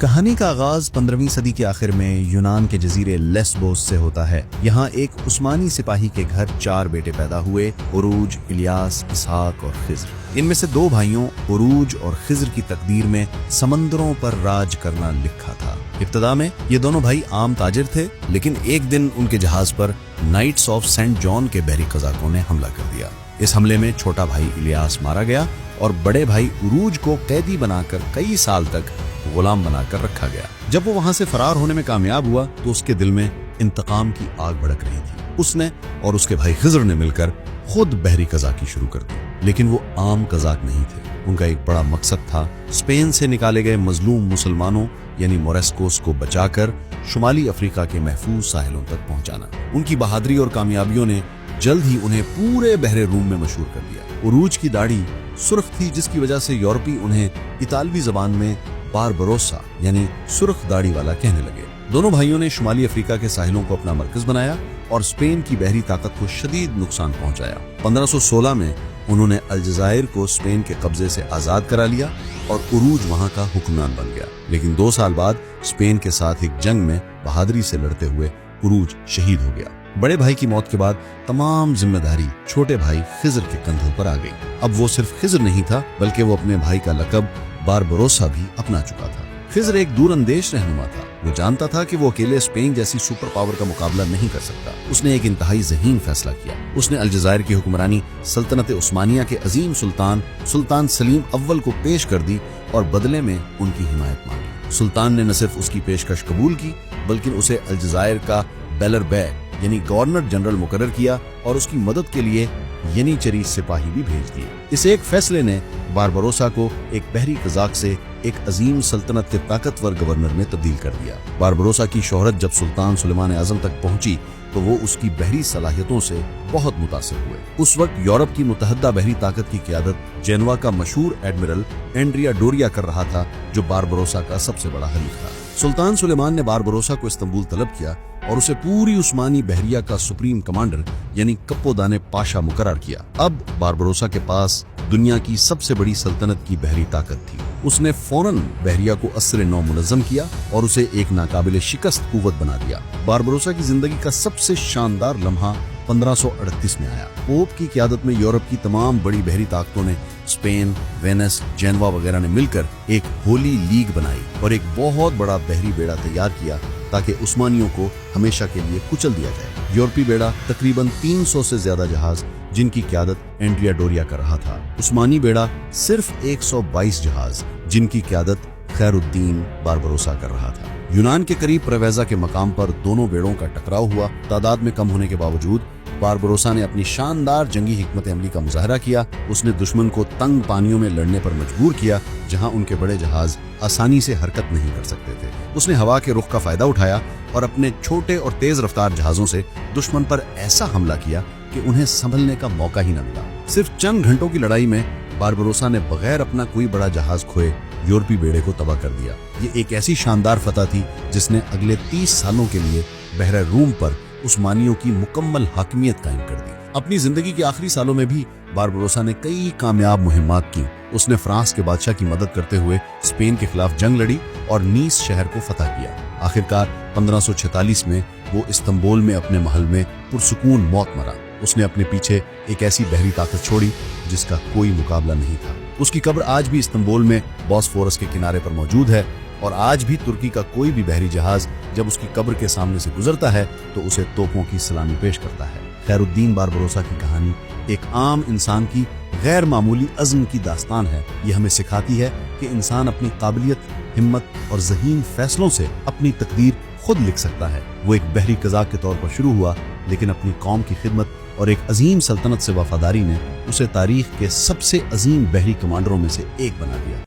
کہانی کا آغاز 15ویں صدی کے آخر میں یونان کے جزیرے لیسبوس سے ہوتا ہے۔ یہاں ایک عثمانی سپاہی کے گھر 4 بیٹے پیدا ہوئے، عروج، الیاس، اسحاق اور خضر۔ ان میں سے 2 بھائیوں عروج اور خضر کی تقدیر میں سمندروں پر راج کرنا لکھا تھا۔ ابتدا میں یہ دونوں بھائی عام تاجر تھے، لیکن ایک دن ان کے جہاز پر نائٹس آف سینٹ جان کے بحری قزاقوں نے حملہ کر دیا۔ اس حملے میں چھوٹا بھائی الیاس مارا گیا اور بڑے بھائی عروج کو قیدی بنا کر کئی سال تک غلام بنا کر رکھا گیا۔ جب وہ وہاں سے فرار ہونے میں کامیاب ہوا تو اس کے دل میں انتقام کی آگ بھڑک رہی تھی۔ اس نے اور اس کے بھائی خضر نے مل کر خود بحری قزاقی شروع کر دی، لیکن وہ عام قزاق نہیں تھے۔ ان کا ایک بڑا مقصد تھا اسپین سے نکالے گئے مظلوم مسلمانوں یعنی موریسکوس کو بچا کر شمالی افریقہ کے محفوظ ساحلوں تک پہنچانا۔ ان کی بہادری اور کامیابیوں نے جلد ہی انہیں پورے بحر روم میں مشہور کر دیا۔ عروج کی داڑھی سرخ تھی، جس کی وجہ سے یورپی انہیں اطالوی زبان میں باربروسا یعنی سرخ داڑھی والا کہنے لگے۔ دونوں بھائیوں نے شمالی افریقہ کے ساحلوں کو اپنا مرکز بنایا اور اسپین کی بحری طاقت کو شدید نقصان پہنچایا۔ 1516 میں انہوں نے الجزائر کو اسپین کے قبضے سے آزاد کرا لیا اور عروج وہاں کا حکمران بن گیا، لیکن 2 سال بعد اسپین کے ساتھ ایک جنگ میں بہادری سے لڑتے ہوئے عروج شہید ہو گیا۔ بڑے بھائی کی موت کے بعد تمام ذمہ داری چھوٹے بھائی خضر کے کندھوں پر آ گئی۔ اب وہ صرف خضر نہیں تھا بلکہ وہ اپنے بھائی کا لقب باربروسا بھی اپنا چکا تھا۔ خضر ایک دور اندیش رہنما تھا۔ وہ جانتا تھا کہ وہ اکیلے اسپین جیسی سپر پاور کا مقابلہ نہیں کر سکتا۔ اس نے ایک انتہائی ذہین فیصلہ کیا۔ اس نے الجزائر کی حکمرانی سلطنت عثمانیہ کے عظیم سلطان سلیم اول کو پیش کر دی اور بدلے میں ان کی حمایت مانگی۔ سلطان نے نہ صرف اس کی پیشکش قبول کی بلکہ اسے الجزائر کا بیلر بیگ یعنی گورنر جنرل مقرر کیا اور اس کی مدد کے لیے ینیچری سپاہی بھی بھیج دیے۔ اس ایک فیصلے نے باربروسا کو ایک بحری قزاق سے ایک عظیم سلطنت کے طاقتور گورنر میں تبدیل کر دیا۔ باربروسا کی شہرت جب سلطان سلیمان اعظم تک پہنچی تو وہ اس کی بحری صلاحیتوں سے بہت متاثر ہوئے۔ اس وقت یورپ کی متحدہ بحری طاقت کی قیادت جینوا کا مشہور ایڈمرل اینڈریا ڈوریا کر رہا تھا، جو باربروسا کا سب سے بڑا حریف تھا۔ سلطان سلیمان نے باربروسا کو استنبول طلب کیا اور اسے پوری عثمانی بحریہ کا سپریم کمانڈر یعنی کپودان پاشا مقرر کیا۔ اب باربروسا کے پاس دنیا کی سب سے بڑی سلطنت کی بحری طاقت تھی۔ اس نے فوراً بحریہ کو عصر نو منظم کیا اور اسے ایک ناقابل شکست قوت بنا دیا۔ باربروسا کی زندگی کا سب سے شاندار لمحہ 1538 میں آیا۔ پوپ کی قیادت میں یورپ کی تمام بڑی بحری طاقتوں نے اسپین، وینس، جینوا وغیرہ نے مل کر ایک ہولی لیگ بنائی اور ایک بہت بڑا بحری بیڑا تیار کیا تاکہ عثمانیوں کو ہمیشہ کے لیے کچل دیا جائے۔ یورپی بیڑا تقریباً 300 سے زیادہ جہاز جن کی قیادت اینڈریا ڈوریا کر رہا تھا۔ عثمانی بیڑا صرف 122 جہاز جن کی قیادت خیر الدین باربروسا کر رہا تھا۔ یونان کے قریب پرویزا کے مقام پر دونوں بیڑوں کا ٹکراؤ ہوا۔ تعداد میں کم ہونے کے باوجود باربروسا نے اپنی شاندار جنگی حکمت عملی کا مظاہرہ کیا۔ اس نے دشمن کو تنگ پانیوں میں لڑنے پر مجبور کیا جہاں ان کے بڑے جہاز آسانی سے حرکت نہیں کر سکتے تھے۔ اس نے ہوا کے رخ کا فائدہ اٹھایا اور اپنے چھوٹے اور تیز رفتار جہازوں سے دشمن پر ایسا حملہ کیا کہ انہیں سنبھلنے کا موقع ہی نہ ملا۔ صرف چند گھنٹوں کی لڑائی میں باربروسا نے بغیر اپنا کوئی بڑا جہاز کھوئے یورپی بیڑے کو تباہ کر دیا۔ یہ ایک ایسی شاندار فتح تھی جس نے اگلے 30 سالوں کے لیے بحر روم پر عثمانیوں کی مکمل حاکمیت قائم کر دی۔ اپنی زندگی کے آخری سالوں میں بھی باربروسا نے کئی کامیاب مہمات کی۔ اس نے فرانس کے بادشاہ کی مدد کرتے ہوئے اسپین کے خلاف جنگ لڑی اور نیس شہر کو فتح کیا۔ آخرکار 1546 میں وہ استنبول میں اپنے محل میں پرسکون موت مرا۔ اس نے اپنے پیچھے ایک ایسی بحری طاقت چھوڑی جس کا کوئی مقابلہ نہیں تھا۔ اس کی قبر آج بھی استنبول میں بوسفورس کے کنارے پر موجود ہے اور آج بھی ترکی کا کوئی بھی بحری جہاز جب اس کی قبر کے سامنے سے گزرتا ہے تو اسے توپوں کی سلامی پیش کرتا ہے۔ خیر الدین باربروسا کی کہانی ایک عام انسان کی غیر معمولی عزم کی داستان ہے۔ یہ ہمیں سکھاتی ہے کہ انسان اپنی قابلیت، ہمت اور ذہین فیصلوں سے اپنی تقدیر خود لکھ سکتا ہے۔ وہ ایک بحری قزاق کے طور پر شروع ہوا، لیکن اپنی قوم کی خدمت اور ایک عظیم سلطنت سے وفاداری نے اسے تاریخ کے سب سے عظیم بحری کمانڈروں میں سے ایک بنا دیا۔